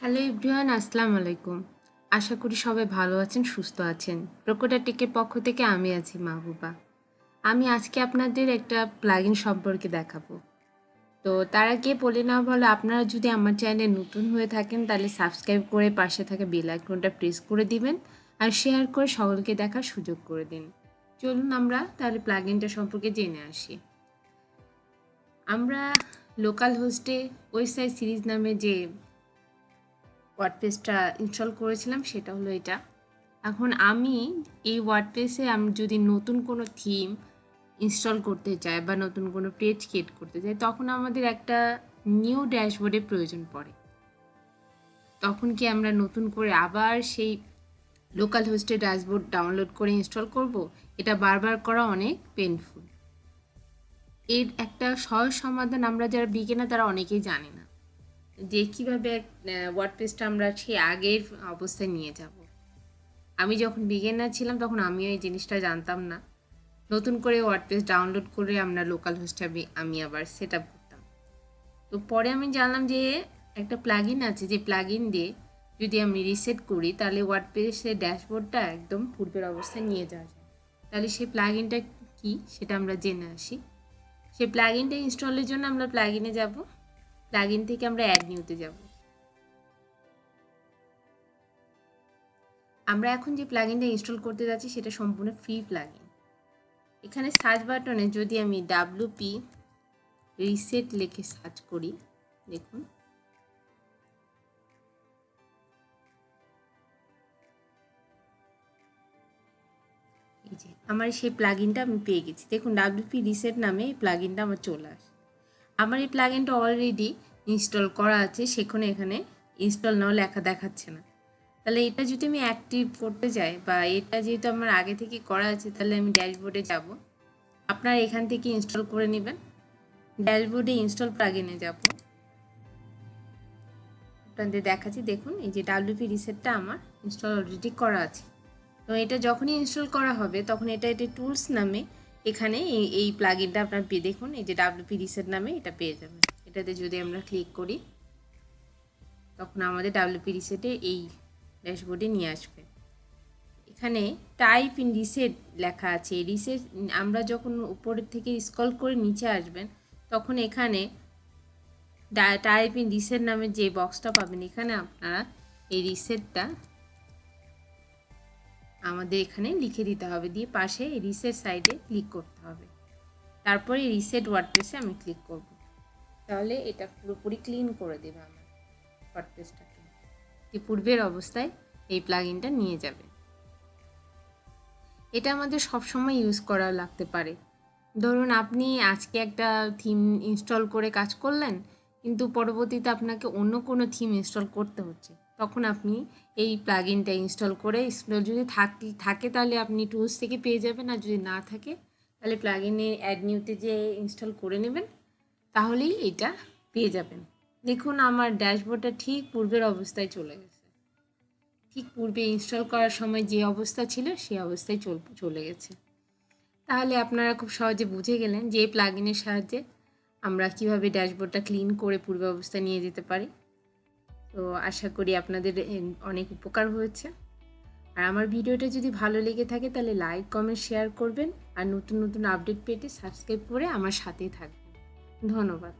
Hello everyone, আসসালামু আলাইকুম। আশা করি সবাই ভালো আছেন, সুস্থ আছেন। প্রকোডার টেকের পক্ষ থেকে আমি আছি মাহবুবা। আমি আজকে আপনাদের একটা প্লাগইন সম্পর্কে দেখাবো। তো তার আগে বলে না বলে, আপনারা যদি আমার চ্যানেলে নতুন হয়ে থাকেন তাহলে সাবস্ক্রাইব করে পাশে থাকা বেল আইকনটা প্রেস করে দিবেন আর শেয়ার করে সকলকে দেখার সুযোগ করে দিন। চলুন আমরা তাহলে প্লাগইনটা সম্পর্কে জেনে আসি। আমরা লোকাল হোস্টে ওয়েবসাইট সিরিজ নামে যে ওয়ার্ডপ্রেসটা ইনস্টল করেছিলাম সেটা হলো এটা। এখন আমি এই ওয়ার্ডপ্রেসে আমি যদি নতুন কোনো থিম ইনস্টল করতে চাই বা নতুন কোনো পেজ ক্রিয়েট করতে চাই, তখন আমাদের একটা নিউ ড্যাশবোর্ডের প্রয়োজন পড়ে। তখন কি আমরা নতুন করে আবার সেই লোকাল হোস্টের ড্যাশবোর্ড ডাউনলোড করে ইনস্টল করব? এটা বারবার করা অনেক পেনফুল। এর একটা সহজ সমাধান আমরা যারা বিগিনার তারা অনেকেই জানি না, যে কীভাবে ওয়ার্ডপ্রেসটা আমরা সেই আগের অবস্থায় নিয়ে যাব। আমি যখন বিগিনার ছিলাম তখন আমিও এই জিনিসটা জানতাম না। নতুন করে ওয়ার্ডপ্রেস ডাউনলোড করে আমরা লোকাল হোস্টে আমি আবার সেট আপ করতাম। তো পরে আমি জানলাম যে একটা প্লাগইন আছে, যে প্লাগইন দিয়ে যদি আমি রিসেট করি তাহলে ওয়ার্ডপ্রেসের ড্যাশবোর্ডটা একদম পূর্বের অবস্থায় নিয়ে যাওয়া যায়। তাহলে সেই প্লাগইনটা কি সেটা আমরা জেনে আসি। সেই প্লাগইনটা ইনস্টলের জন্য আমরা প্লাগইনে যাব। প্লাগইন থেকে আমরা অ্যাড নিউতে যাব। আমরা এখন যে প্লাগইনটা ইনস্টল করতে যাচ্ছি সেটা সম্পূর্ণ ফ্রি প্লাগইন। এখানে সার্চ বাটনে যদি আমি WP রিসেট লিখে সার্চ করি, দেখুন এই যে আমার সেই প্লাগইনটা আমি পেয়ে গেছি। দেখুন WP রিসেট নামে এই প্লাগইনটা আমার চলে আসে। আমার এই প্লাগইনটা অলরেডি ইনস্টল করা আছে, সেখানে এখানে ইনস্টল নাও লেখা দেখাচ্ছে না। তাহলে এটা যদি আমি অ্যাক্টিভ করতে যাই, বা এটা যেহেতু আমার আগে থেকে করা আছে, তাহলে আমি ড্যাশবোর্ডে যাব। আপনারা এখান থেকে ইনস্টল করে নেবেন। ড্যাশবোর্ডে ইনস্টল প্লাগইনে যাব। আপনাদের দেখাচ্ছি, দেখুন এই যে WP রিসেটটা আমার ইনস্টল অলরেডি করা আছে। তো এটা যখনই ইনস্টল করা হবে তখন এটা টুলস নামে এখানে এই প্লাগইনটা আপনার পেয়ে, দেখুন এই যে WP রিসেট নামে এটা পেয়ে যাবেন। এটাতে যদি আমরা ক্লিক করি তখন আমাদের WP রিসেটে এই ড্যাশবোর্ডে নিয়ে আসবে। এখানে টাইপ ইন রিসেট লেখা আছে। রিসেট আমরা যখন উপরের থেকে স্ক্রল করে নিচে আসবেন তখন এখানে টাইপ ইন রিসেট নামে যে বক্সটা পাবেন, এখানে আপনারা এই রিসেটটা আমাদের এখানে লিখে দিতে হবে, দিয়ে পাশে রিসেট সাইডে ক্লিক করতে হবে। তারপরে রিসেট ওয়ার্ডপ্রেসে আমি ক্লিক করব। তাহলে এটা পুরোপুরি ক্লিন করে দেবে আমার ওয়ার্ডপ্রেসটাকে, যে পূর্বের অবস্থায় এই প্লাগইনটা নিয়ে যাবে। এটা আমাদের সবসময় ইউজ করা লাগতে পারে। ধরুন আপনি আজকে একটা থিম ইনস্টল করে কাজ করলেন, কিন্তু পরবর্তীতে আপনাকে অন্য কোনো থিম ইনস্টল করতে হচ্ছে, তখন আপনি এই প্লাগইনটা ইনস্টল করে যদি থাকে তাহলে আপনি টুলস থেকে পেয়ে যাবেন, আর যদি না থাকে তাহলে প্লাগইনে অ্যাড নিউতে যে ইনস্টল করে নেবেন, তাহলেই এটা পেয়ে যাবেন। দেখুন আমার ড্যাশবোর্ডটা ঠিক পূর্বের অবস্থায় চলে গেছে। ঠিক পূর্বে ইনস্টল করার সময় যে অবস্থা ছিল সেই অবস্থায় চলে গেছে। তাহলে আপনারা খুব সহজে বুঝে গেলেন যে এই প্লাগইনের সাহায্যে আমরা কিভাবে ড্যাশবোর্ডটা ক্লিন করে পূর্বে অবস্থায় নিয়ে যেতে পারি। তো আশা করি আপনাদের অনেক উপকার হয়েছে। আর আমার ভিডিওটা যদি ভালো লেগে থাকে তাহলে লাইক, কমেন্ট, শেয়ার করবেন। আর নতুন নতুন আপডেট পেতে সাবস্ক্রাইব করে আমার সাথেই থাকবেন। ধন্যবাদ।